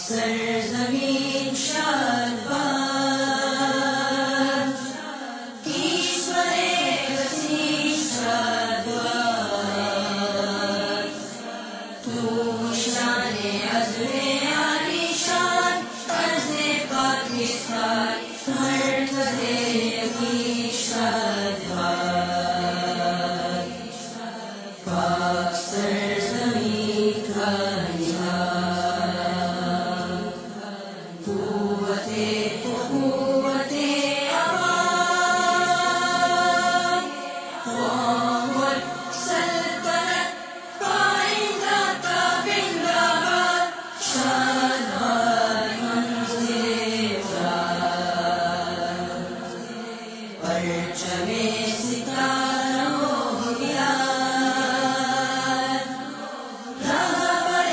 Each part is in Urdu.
سرزمین شادباد، کشور وسیع شادباد، تو شان عزم عالی شان، عرض پاکستان، مرکز یقین شادباد، پاک سرزمین کا نظام، قوت عوام، قوت سلطنت پائندہ کا زندہ باد، شادباد منزل مراد، پرچم ستاروں گراد، رہبر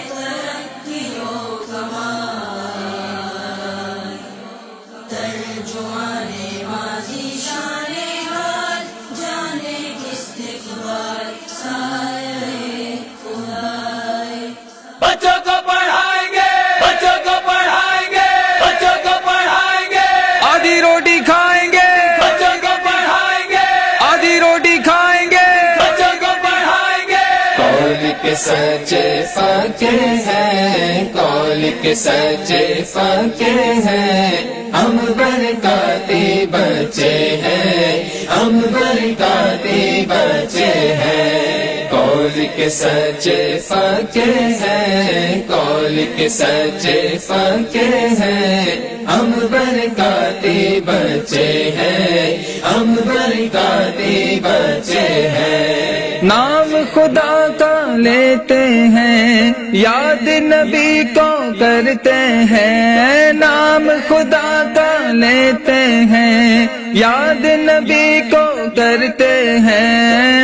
ترقی و کمال، ترجمان ماضی شان حال، جانے استقبال، سایہ خدائے بچوں کو پڑھائیں گے، بچوں کو پڑھائیں گے، بچوں کو پڑھائیں گے، آدھی روٹی کھائیں گے، بچوں کو پڑھائیں گے، آدھی روٹی کھائیں گے، بچوں کو پڑھائیں گے۔ قول کے سچے پکے ہیں، قول کے سچے پکے ہیں، ہم برکاتی بچے ہیں، ہم برکاتی بچے ہیں۔ قول کے سچے پکے ہیں، قول کے سچے پکے ہیں، ہم برکاتی بچے ہیں، ہم برکاتی بچے ہیں۔ نام خدا کا لیتے ہیں، یاد نبی کو کرتے ہیں، نام خدا کا لیتے ہیں، یاد نبی کو کرتے ہیں،